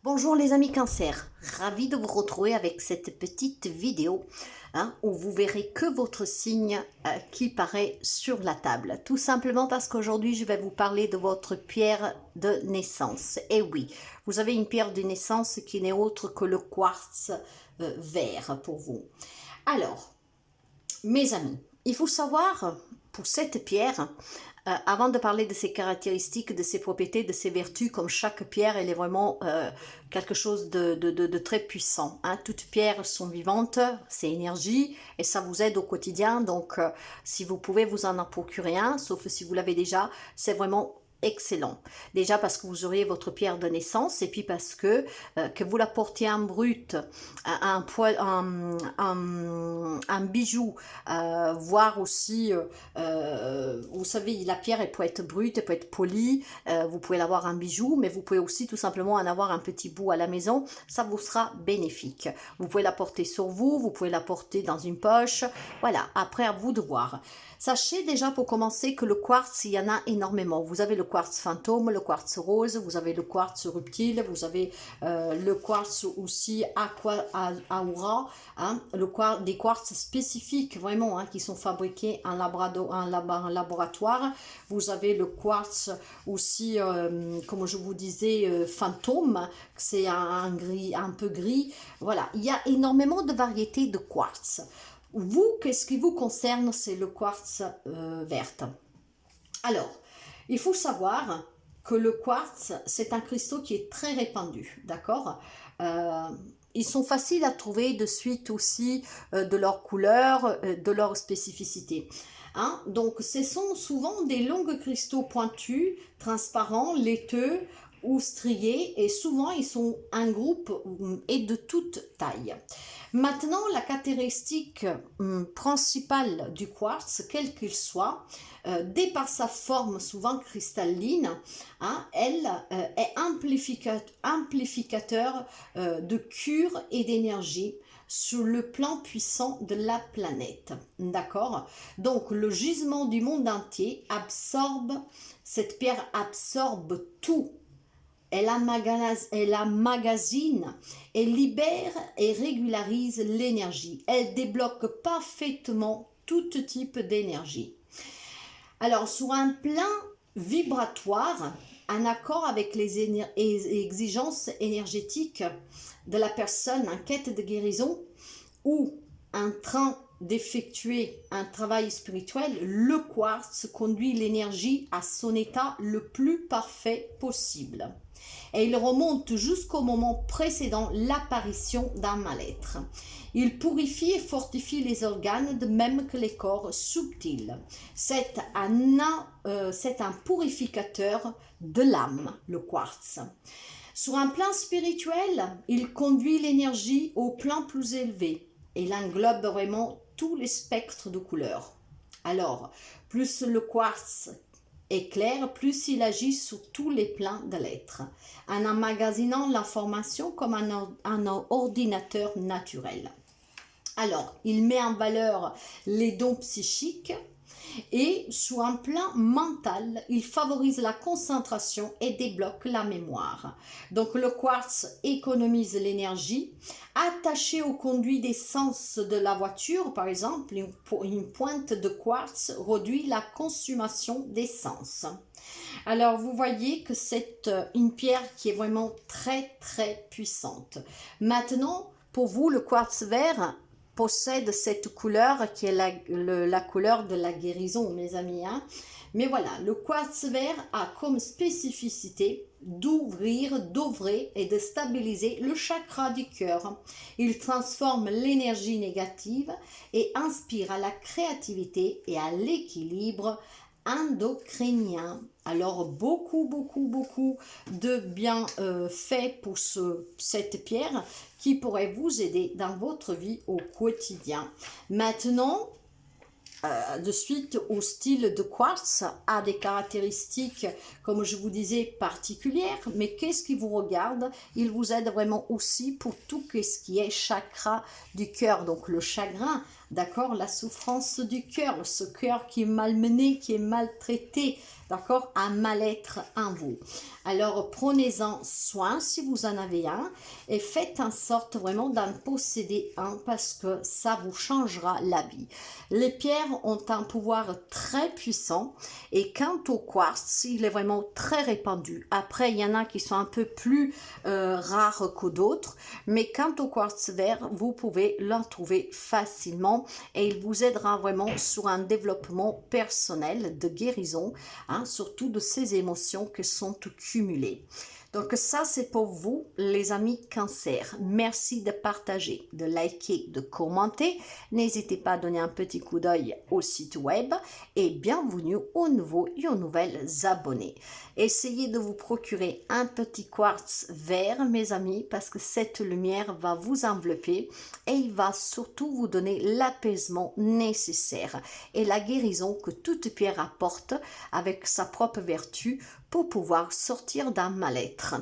Bonjour les amis Cancer, ravi de vous retrouver avec cette petite vidéo où vous verrez que votre signe qui paraît sur la table. Tout simplement parce qu'aujourd'hui je vais vous parler de votre pierre de naissance. Et oui, vous avez une pierre de naissance qui n'est autre que le quartz vert pour vous. Alors, mes amis, il faut savoir pour cette pierre, avant de parler de ses caractéristiques, de ses propriétés, de ses vertus, comme chaque pierre, elle est vraiment quelque chose de très puissant. Toutes pierres sont vivantes, c'est énergie, et ça vous aide au quotidien. Donc, si vous pouvez vous en procurer un, sauf si vous l'avez déjà, c'est vraiment excellent. Déjà parce que vous auriez votre pierre de naissance, et puis parce que vous la portiez en brut, un bijou, voire aussi, vous savez, la pierre, elle peut être brute, elle peut être polie, vous pouvez l'avoir en bijou, mais vous pouvez aussi tout simplement en avoir un petit bout à la maison, ça vous sera bénéfique. Vous pouvez la porter sur vous, vous pouvez la porter dans une poche, voilà, après à vous de voir. Sachez déjà pour commencer que le quartz, il y en a énormément. Vous avez le quartz fantôme, le quartz rose, vous avez le quartz reptile, vous avez le quartz aussi aura, des quartz spécifiques vraiment qui sont fabriqués en laboratoire. Vous avez le quartz aussi, comme je vous disais, fantôme, c'est un gris, un peu gris. Voilà, il y a énormément de variétés de quartz. Vous, qu'est-ce qui vous concerne, c'est le quartz vert. Alors, il faut savoir que le quartz, c'est un cristaux qui est très répandu, d'accord. Ils sont faciles à trouver de suite aussi de leur couleur, de leur spécificité. Donc, ce sont souvent des longs cristaux pointus, transparents, laiteux ou striés, et souvent ils sont un groupe et de toute taille. Maintenant, la caractéristique principale du quartz, quel qu'il soit, dès par sa forme souvent cristalline, elle est amplificateur de cure et d'énergie sur le plan puissant de la planète. D'accord? Donc, le gisement du monde entier absorbe, cette pierre absorbe tout. Elle emmagasine, elle libère et régularise l'énergie. Elle débloque parfaitement tout type d'énergie. Alors, sur un plan vibratoire, en accord avec les exigences énergétiques de la personne en quête de guérison ou en train d'effectuer un travail spirituel, le quartz conduit l'énergie à son état le plus parfait possible. Et il remonte jusqu'au moment précédent l'apparition d'un mal-être. Il purifie et fortifie les organes de même que les corps subtils. C'est un purificateur de l'âme, le quartz. Sur un plan spirituel, il conduit l'énergie au plan plus élevé. Il englobe vraiment tous les spectres de couleurs. Alors, plus le quartz est clair, plus il agit sur tous les plans de l'être, en emmagasinant l'information comme un ordinateur naturel. Alors, il met en valeur les dons psychiques et sur un plan mental, il favorise la concentration et débloque la mémoire. Donc le quartz économise l'énergie. Attaché au conduit d'essence de la voiture, par exemple, une pointe de quartz réduit la consommation d'essence. Alors vous voyez que c'est une pierre qui est vraiment très très puissante. Maintenant, pour vous, le quartz vert possède cette couleur qui est la couleur de la guérison, mes amis. Mais voilà, le quartz vert a comme spécificité d'ouvrir, d'ouvrir et de stabiliser le chakra du cœur. Il transforme l'énergie négative et inspire à la créativité et à l'équilibre endocrinien. Alors beaucoup de bienfaits pour cette pierre qui pourrait vous aider dans votre vie au quotidien. Maintenant, de suite au style de quartz a des caractéristiques, comme je vous disais, particulières, mais qu'est-ce qui vous regarde? Il vous aide vraiment aussi pour tout ce qui est chakra du cœur, donc le chagrin, d'accord, la souffrance du cœur, ce cœur qui est malmené, qui est maltraité, d'accord, un mal-être en vous. Alors prenez-en soin si vous en avez un et faites en sorte vraiment d'en posséder un parce que ça vous changera la vie. Les pierres ont un pouvoir très puissant et quant au quartz, il est vraiment très répandu. Après, il y en a qui sont un peu plus rares que d'autres, mais quant au quartz vert, vous pouvez l'en trouver facilement et il vous aidera vraiment sur un développement personnel de guérison, hein, surtout de ces émotions qui sont cumulées. Donc ça, c'est pour vous, les amis Cancer. Merci de partager, de liker, de commenter. N'hésitez pas à donner un petit coup d'œil au site web et bienvenue aux nouveaux et aux nouvelles abonnés. Essayez de vous procurer un petit quartz vert, mes amis, parce que cette lumière va vous envelopper et il va surtout vous donner l'apaisement nécessaire et la guérison que toute pierre apporte avec sa propre vertu pour pouvoir sortir d'un mal-être.